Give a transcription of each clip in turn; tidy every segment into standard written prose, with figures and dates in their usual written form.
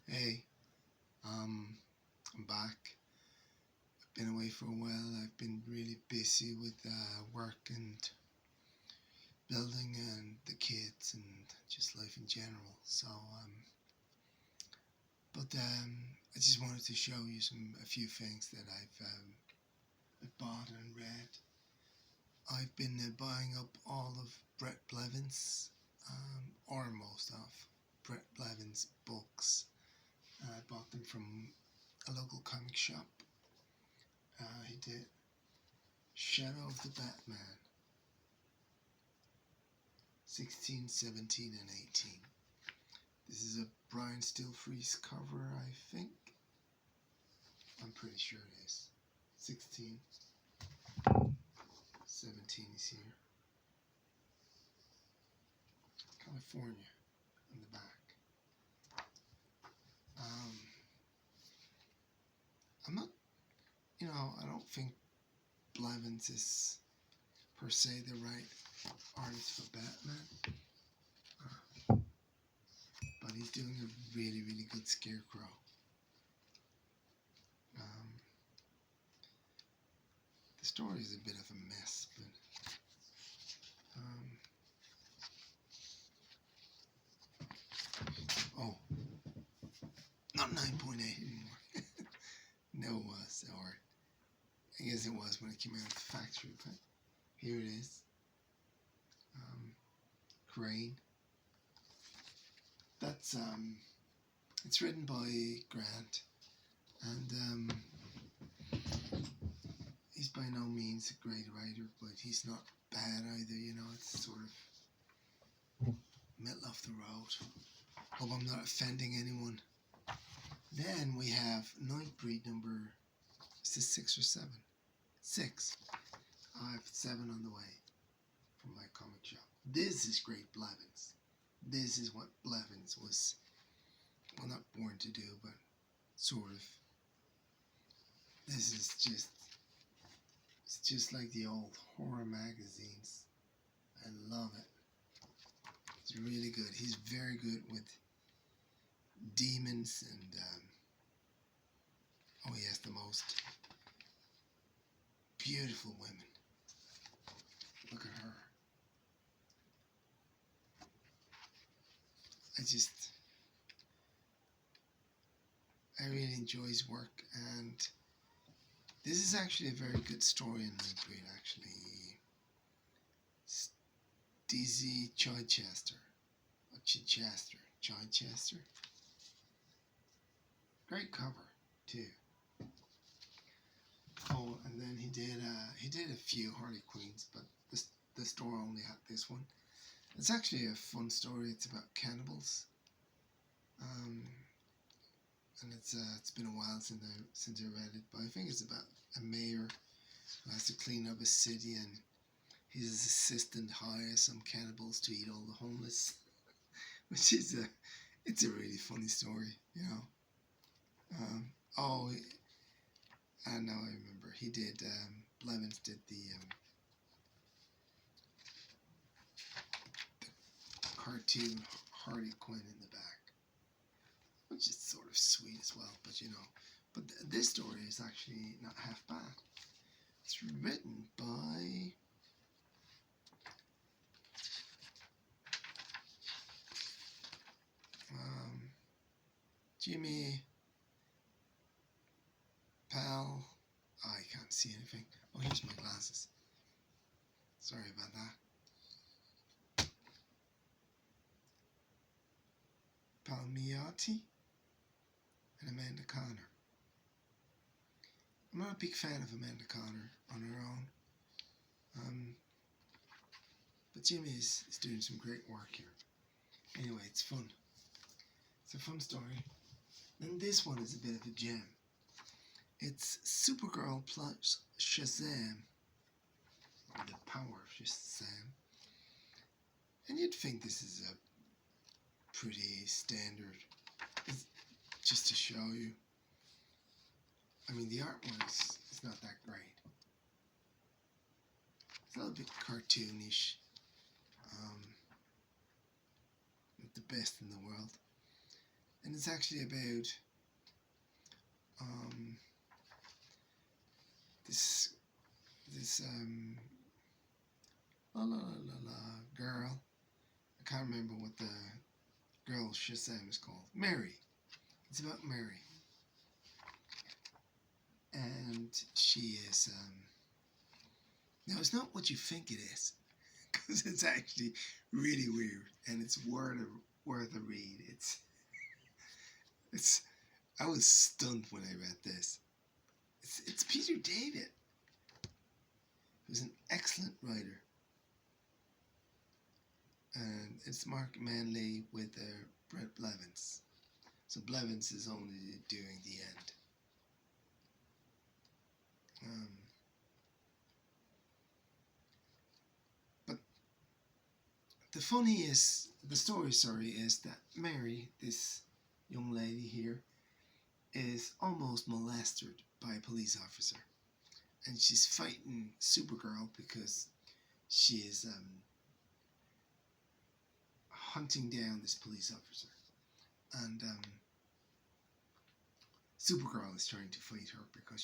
Hey, I'm back. I've been away for a while. I've been really busy with work and building and the kids and just life in general. I just wanted to show you a few things that I've bought and read. I've been buying up all of Bret Blevins, or most of Bret Blevins' books. I bought them from a local comic shop. He did Shadow of the Batman, 16, 17, and 18. This is a Brian Stilfreeze cover, I think. I'm pretty sure it is. 16, 17 is here. California on the back. I'm not, I don't think Blevins is per se the right artist for Batman, but he's doing a really, really good Scarecrow. Um, the story is a bit of a mess, but oh, not 9.8 anymore. No, it was, or I guess it was when it came out of the factory, but here it is. Crane. That's it's written by Grant, and he's by no means a great writer, but he's not bad either. It's sort of middle of the road. Hope I'm not offending anyone. Then we have Nightbreed number. Is this 6 or 7? 6. I have 7 on the way from my comic shop. This is great Blevins. This is what Blevins was, well, not born to do, but sort of. This is it's just like the old horror magazines. I love it. It's really good. He's very good with demons and, he has the most beautiful women. Look at her. I really enjoy his work, and this is actually a very good story in Nightbreed, actually. Dizzy Chichester. Chichester. Great cover, too. Oh, and then he did a few Harley Quinns, but the store only had this one. It's actually a fun story. It's about cannibals. And it's been a while since I read it, but I think it's about a mayor who has to clean up a city, and his assistant hires some cannibals to eat all the homeless, which is it's a really funny story, Oh, I know, I remember. He did. Blevins did the cartoon Harley Quinn in the back, which is sort of sweet as well. But this story is actually not half bad. It's written by Jimmy Pal. Oh, I can't see anything. Oh, here's my glasses. Sorry about that. Palmiotti and Amanda Connor. I'm not a big fan of Amanda Connor on her own. But Jimmy is doing some great work here. Anyway, it's fun. It's a fun story. Then this one is a bit of a gem. It's Supergirl plus Shazam. The power of Shazam. And you'd think this is a pretty standard. Just to show you. I mean, the artwork is not that great. It's a little bit cartoonish. Not the best in the world. And it's actually about this la la la la girl. I can't remember what the girl Shazam is called. Mary. It's about Mary, and she is now it's not what you think it is, because it's actually really weird, and it's worth a read. It's I was stunned when I read this. It's Peter David, who's an excellent writer, and it's Mark Manley with Bret Blevins. So Blevins is only doing the end. But the story, is that Mary, this young lady here, is almost molested by a police officer, and she's fighting Supergirl because she is hunting down this police officer, and Supergirl is trying to fight her because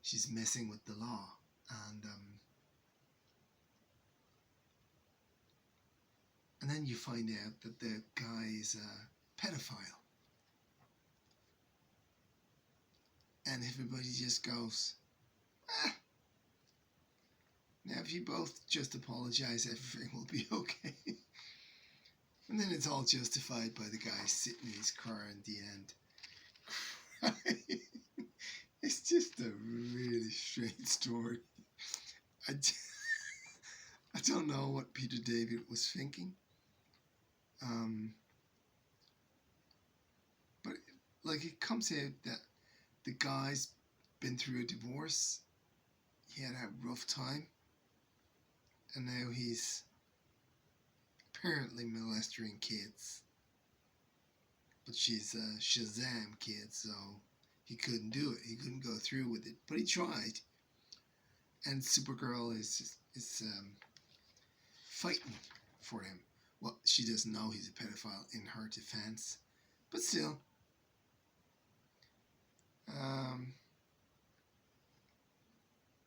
she's messing with the law, and then you find out that the guy is a pedophile. And everybody just goes, now if you both just apologize, everything will be okay. And then it's all justified by the guy sitting in his car in the end. It's just a really strange story. I don't know what Peter David was thinking. But like, it comes out that the guy's been through a divorce. He had a rough time, and now he's apparently molesting kids. But she's a Shazam kid, so he couldn't do it. He couldn't go through with it, but he tried. And Supergirl is fighting for him. Well, she doesn't know he's a pedophile in her defense, but still.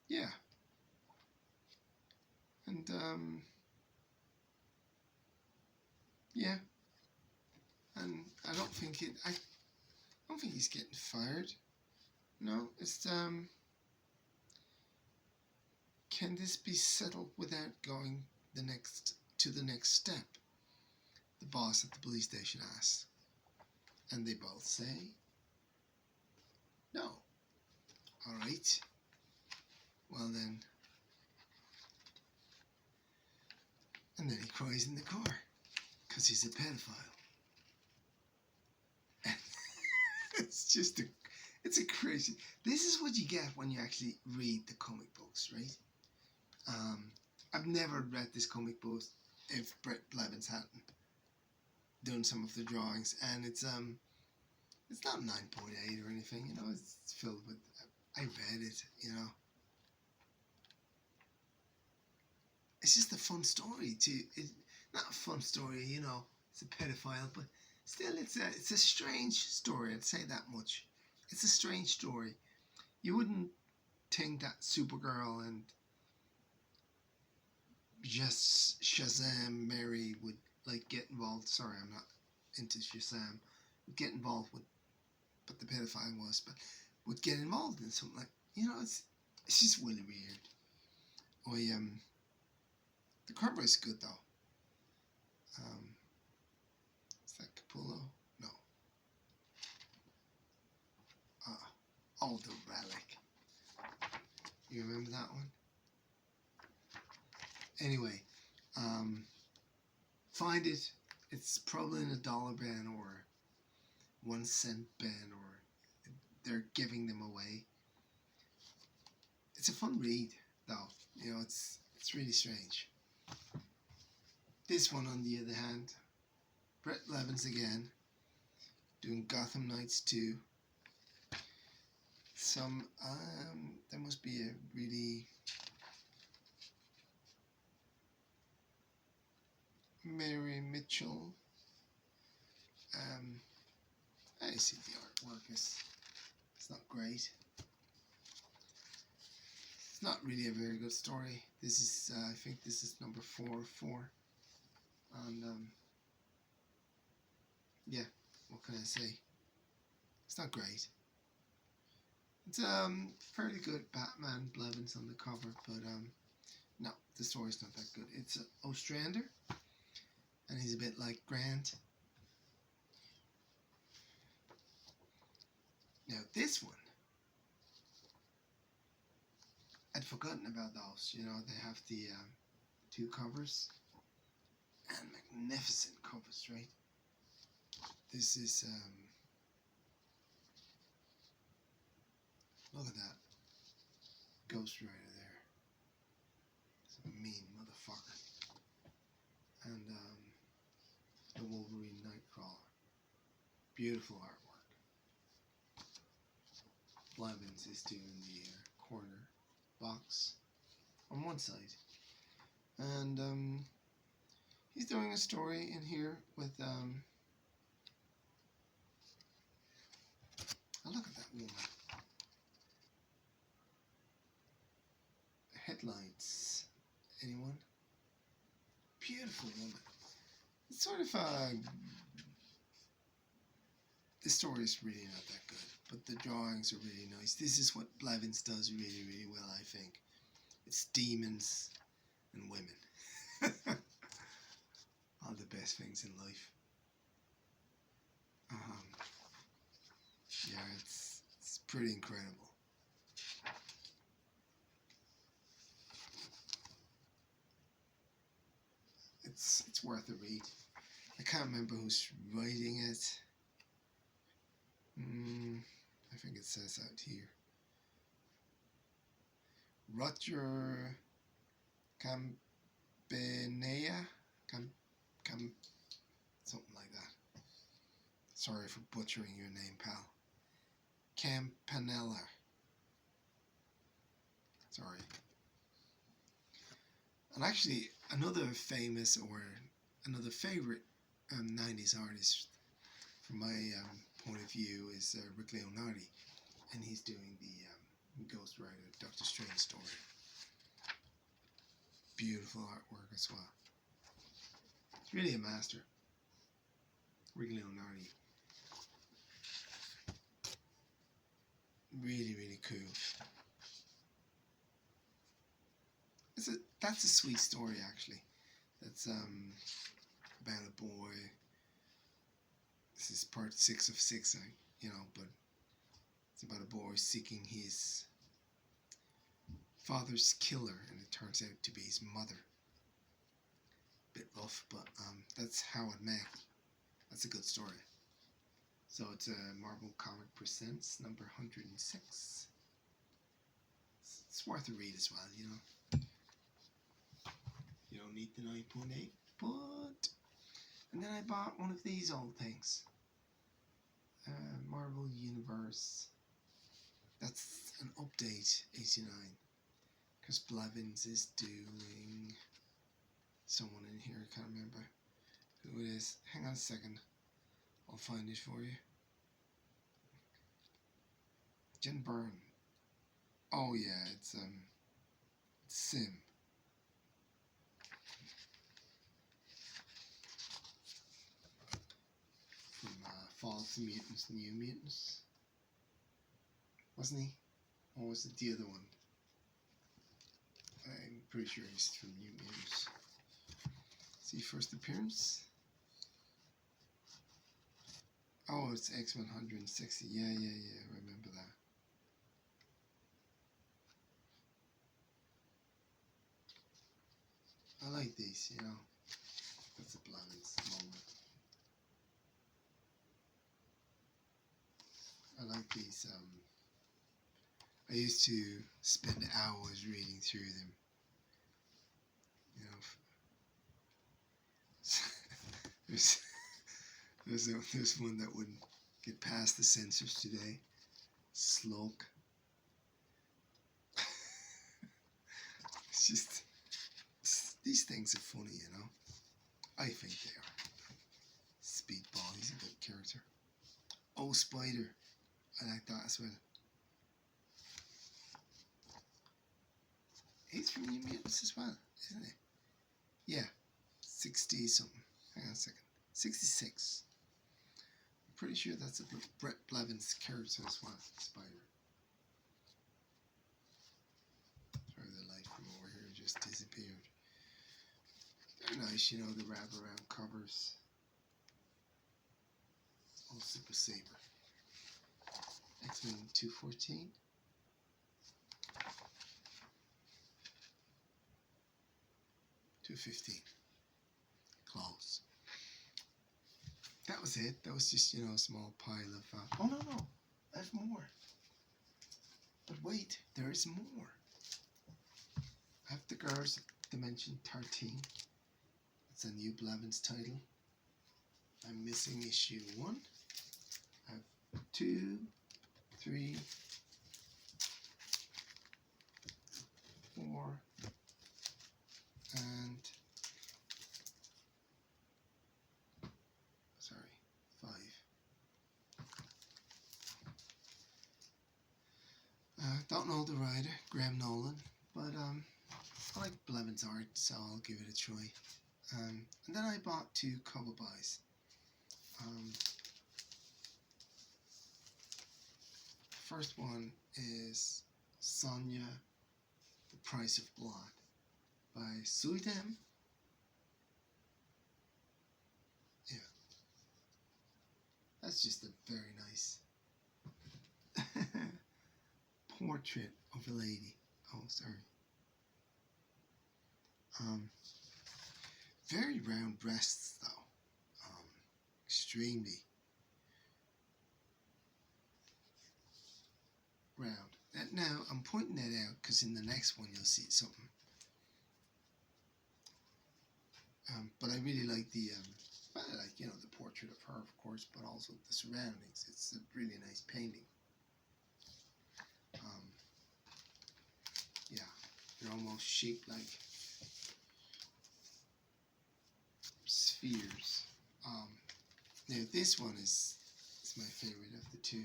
Yeah. And yeah. And I don't think he's getting fired. No, it's can this be settled without going to the next step? The boss at the police station asks. And they both say no. Alright. Well then. And then he cries in the car because he's a pedophile. It's a crazy. This is what you get when you actually read the comic books, right? I've never read this comic book if Bret Blevins hadn't done some of the drawings, and it's not 9.8 or anything, it's filled with. I read it, It's just a fun story too. It's not a fun story, It's a pedophile, but still, it's a strange story. I'd say that much. It's a strange story. You wouldn't think that Supergirl and just Shazam Mary would get involved. Sorry, I'm not into Shazam. Would get involved with, but the pedophile was, but would get involved in something it's just really weird. The cover is good though. Is that Capullo? No. Oh, the Relic. You remember that one? Anyway, find it. It's probably in $1 bin or 1 cent bin, or they're giving them away. It's a fun read, though. It's really strange. This one, on the other hand, Bret Blevins again, doing Gotham Knights 2. There must be a really Mary Mitchell basically the artwork is it's not great. It's not really a very good story. This is I think this is number 4 of 4, and yeah, what can I say? It's not great. It's fairly good Batman Blevins on the cover, but no, the story's not that good. It's Ostrander, and he's a bit like Grant. Now this one, I'd forgotten about those. You know, they have the 2 covers, and magnificent covers, right? This is look at that Ghost Rider there. It's a mean motherfucker. And the Wolverine Nightcrawler. Beautiful artwork. Blevins is doing the corner box on one side, and he's doing a story in here with oh, look at that woman. Headlights. Anyone? Beautiful woman. It's sort of the story is really not that good, but the drawings are really nice. This is what Blevins does really, really well, I think. It's demons and women. All the best things in life. Yeah, it's pretty incredible. It's worth a read. I can't remember who's writing it. I think it says out here. Roger Campanella, something like that. Sorry for butchering your name, pal. Campanella. Sorry. And actually, another famous or another favorite 90s artist, from my point of view, is Rick Leonardi, and he's doing the Ghost Rider Doctor Strange story. Beautiful artwork as well. It's really a master. Rick Leonardi. Really, really cool. That's a sweet story, actually. That's about a boy. This is part 6 of 6, you know, but it's about a boy seeking his father's killer, and it turns out to be his mother. Bit rough, but that's how it met. That's a good story. So it's a Marvel Comic Presents number 106. It's worth a read as well, you know. You don't need the 9.8, but... And then I bought one of these old things. Marvel Universe. That's an update, 89. Because Blevins is doing... someone in here, I can't remember who it is. Hang on a second. I'll find it for you. Jen Byrne. Oh yeah, it's Sim. From False Mutants, New Mutants. Wasn't he? Or was it the other one? I'm pretty sure he's from New Mutants. See, first appearance? Oh, it's X-Men 160. Yeah, I remember that. I like these, you know. That's a Blevins moment. I like these. I used to spend hours reading through them. You know, there's one that wouldn't get past the censors today. Slug. It's just, these things are funny, you know. I think they are. Speedball, he's a good character. Oh, Spider. I like that as well. He's from New Mutants as well, isn't he? Yeah, 60 something. Hang on a second. 66. I'm pretty sure that's a Bret Blevins character as well, Spider. Sorry, the light from over here just disappeared. They're nice, you know, the wraparound covers. Oh, Super Saber. X-Men 214. 215. Close. That was it. That was just, you know, a small pile of... oh, no. I have more. But wait, there is more. I have the Girls Dimension 13. It's a new Blevins title. I'm missing issue 1. I have 2, 3, 4, and... sorry, 5. Don't know the writer, Graham Nolan, but I like Blevins art, so I'll give it a try. And then I bought 2 cover buys. First one is Sonya, The Price of Blood by Suidem. Yeah, that's just a very nice portrait of a lady. Oh, sorry. Very round breasts though. Extremely round. Now I'm pointing that out because in the next one you'll see something. But I really like the you know, the portrait of her, of course, but also the surroundings. It's a really nice painting. Yeah, they're almost shaped like spheres. Now this one is my favorite of the 2.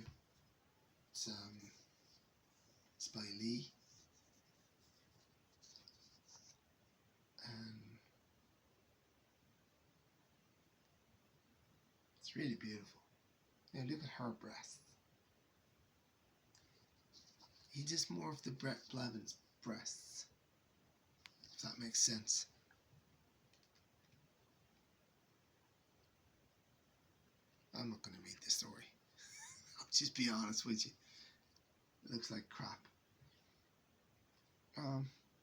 It's by Lee, and it's really beautiful. Now look at her breasts. He just more of the Bret Blevins breasts, if that makes sense. I'm not going to read the story. I'll just be honest with you. It looks like crap.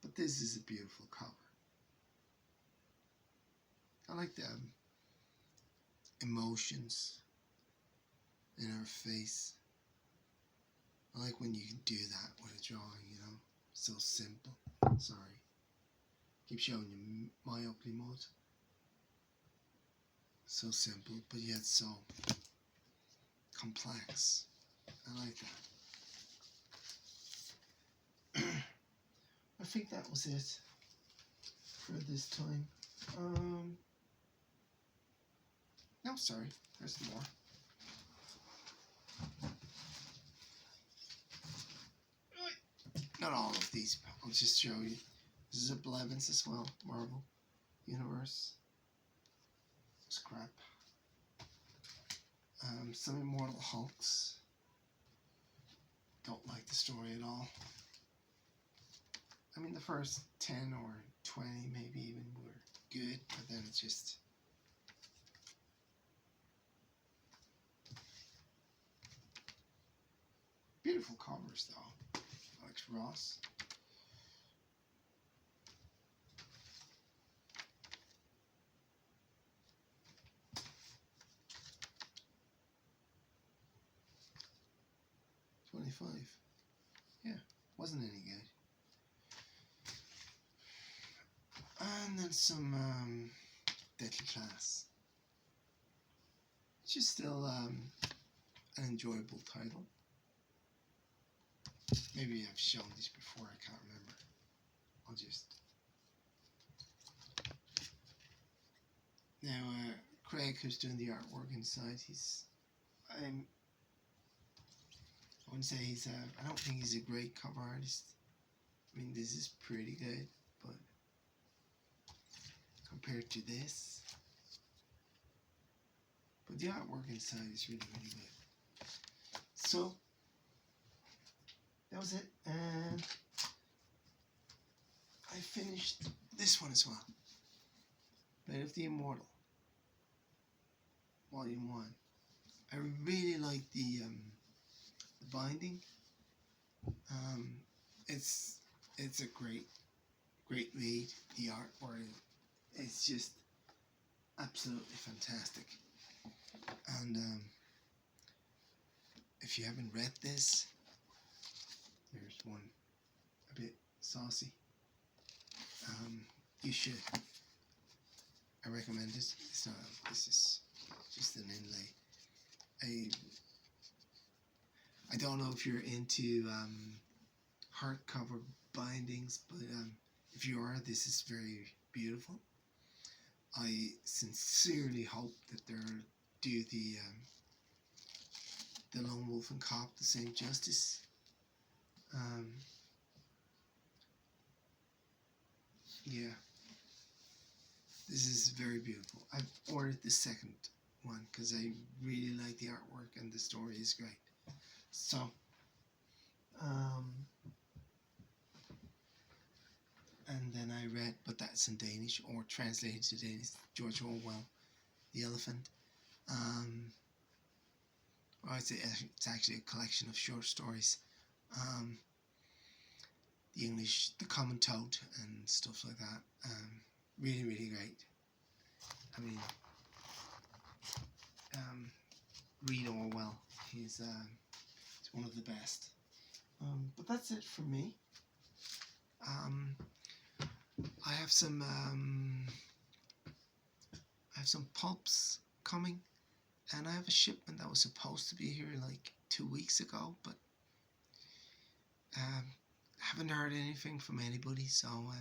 But this is a beautiful cover. I like the emotions in her face. I like when you can do that with a drawing, you know. So simple. Sorry. Keep showing you my ugly mud. So simple, but yet so complex. I like that. I think that was it for this time. No, sorry, there's more. Not all of these, I'll just show you. This is a Blevins as well, Marvel Universe. Scrap. Some Immortal Hulks. Don't like the story at all. I mean, the first 10 or 20 maybe even were good, but then it's just... beautiful covers though. Alex Ross. $25. Yeah, wasn't any good. And then some Deadly Class. It's just still an enjoyable title. Maybe I've shown this before, I can't remember. I'll just... Now, Craig, who's doing the artwork inside, I wouldn't say I don't think he's a great cover artist. I mean, this is pretty good, but compared to this, but the artwork inside is really, really good. So, that was it, and I finished this one as well. Blade of the Immortal, Volume 1. I really like the binding. It's a great read. The artwork, it's just absolutely fantastic. And if you haven't read this, there's one a bit saucy. You should. I recommend it. It's not. This is just an inlay. I don't know if you're into hardcover bindings, but if you are, this is very beautiful. I sincerely hope that they'll do the Lone Wolf and Cop the same justice. Yeah, this is very beautiful. I've ordered the second one because I really like the artwork and the story is great. So, and then I read, but that's in Danish, or translated to Danish, George Orwell, The Elephant. I'd say it's actually a collection of short stories. The English, The Common Toad, and stuff like that. Really, really great. I mean, read Orwell. He's one of the best. But that's it for me. I have some pulps coming, and I have a shipment that was supposed to be here like 2 weeks ago, but haven't heard anything from anybody. So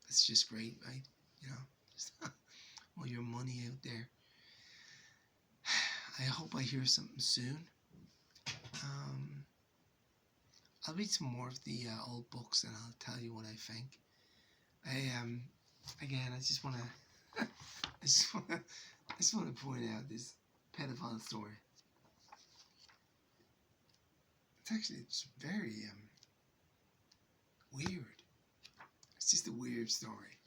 it's just great, right? You know, just all your money out there. I hope I hear something soon. I'll read some more of the old books and I'll tell you what I think. Again, I just want to point out this pedophile story. It's very weird. It's just a weird story,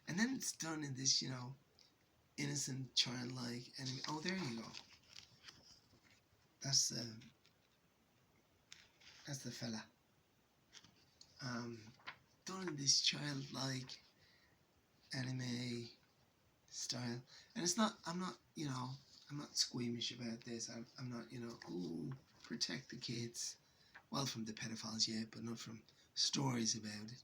and then it's done in this, innocent, childlike. And oh, there you go. That's the fella. Done in this childlike anime style, and it's not. I'm not squeamish about this. I'm not, ooh, protect the kids. Well, from the pedophiles, yeah, but not from stories about it.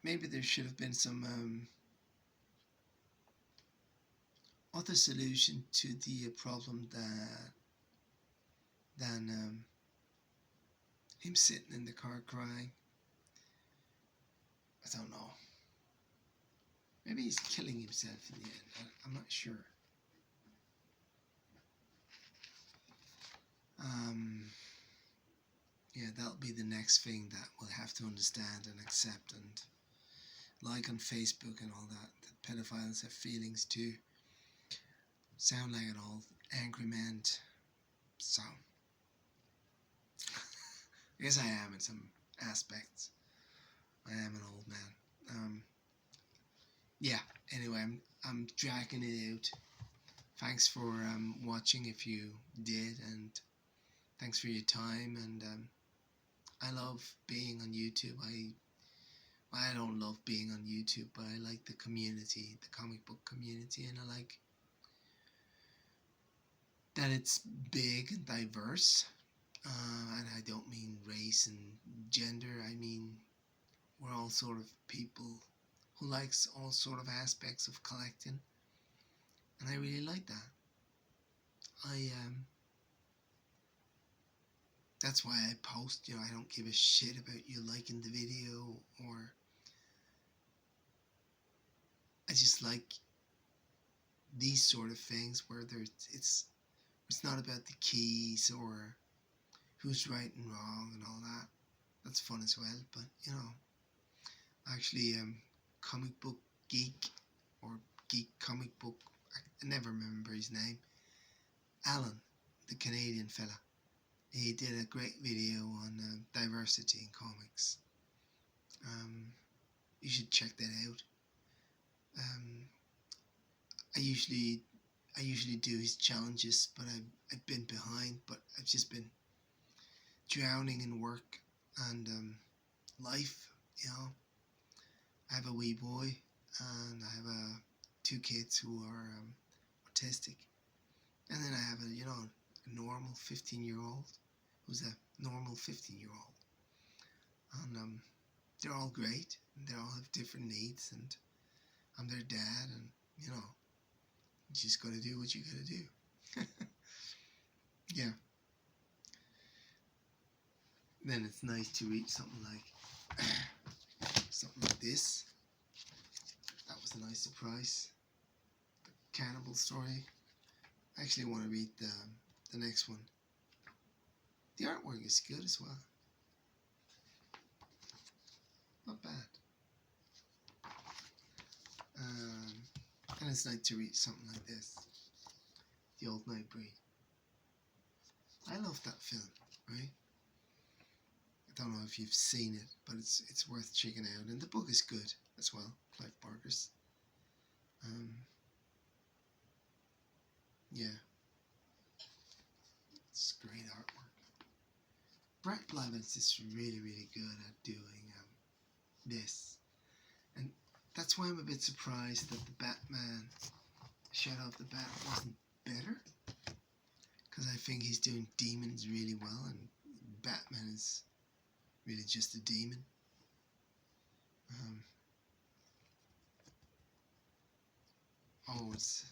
Maybe there should have been some other solution to the problem than him sitting in the car crying. I don't know. Maybe he's killing himself in the end. I'm not sure. Yeah, that'll be the next thing that we'll have to understand and accept, and like on Facebook and all that pedophiles have feelings too. Sound like an old angry man. So, I guess I am in some aspects. I am an old man. Yeah, anyway, I'm dragging it out. Thanks for watching if you did, and thanks for your time. And I love being on YouTube. I don't love being on YouTube, but I like the community, the comic book community, and I like that it's big and diverse. And I don't mean race and gender. I mean we're all sort of people who likes all sort of aspects of collecting, and I really like that. That's why I post. I don't give a shit about you liking the video, or I just like these sort of things where it's not about the keys or who's right and wrong and all that. That's fun as well. But actually, comic book geek or geek comic book. I never remember his name. Alan, the Canadian fella. He did a great video on diversity in comics. You should check that out. I usually do his challenges, but I've been behind. But I've just been drowning in work and life. I have a wee boy, and I have two kids who are autistic, and then I have a normal 15-year-old who's a normal 15-year-old, and they're all great, and they all have different needs, and I'm their dad, and you just gotta do what you gotta do. Yeah. Then it's nice to read something like this. That was a nice surprise. The cannibal story. I actually want to read the next one. The artwork is good as well. Not bad. And it's nice to read something like this. The Old Night Breed. I love that film, right? I don't know if you've seen it, but it's worth checking out. And the book is good as well. Clive Barker's. Yeah. It's great artwork. Bret Blevins is really, really good at doing this. And that's why I'm a bit surprised that the Batman Shadow of the Bat wasn't better. Because I think he's doing demons really well, and Batman is really just a demon.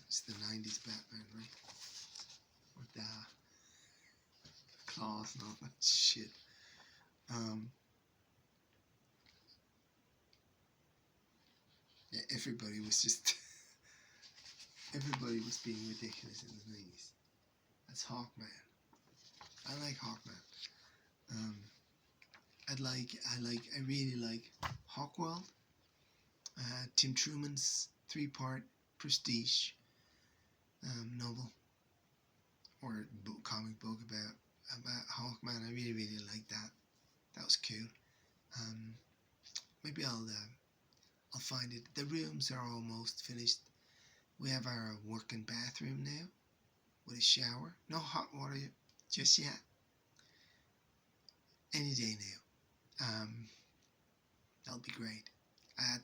It's the 90s Batman, right? With the claws and all that shit. Yeah, everybody was being ridiculous in the 90s. That's Hawkman. I like Hawkman. I really like Hawkworld. Tim Truman's 3-part prestige novel or comic book about Hawkman. I really, really like that. That was cool. Maybe I'll find it. The rooms are almost finished. We have our working bathroom now with a shower. No hot water just yet. Any day now. That'll be great.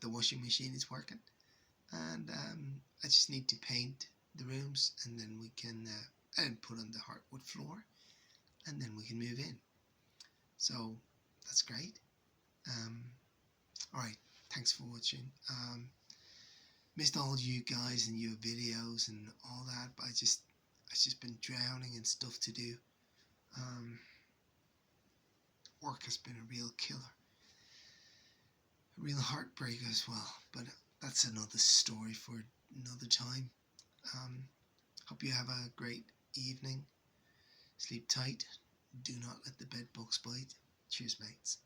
The washing machine is working, and I just need to paint the rooms, and then we can and put on the hardwood floor, and then we can move in. So that's great. Alright, thanks for watching. Missed all you guys and your videos and all that, but I've just been drowning in stuff to do. Work has been a real killer. A real heartbreaker as well, but that's another story for another time. Hope you have a great evening. Sleep tight. Do not let the bed bugs bite. Cheers, mates.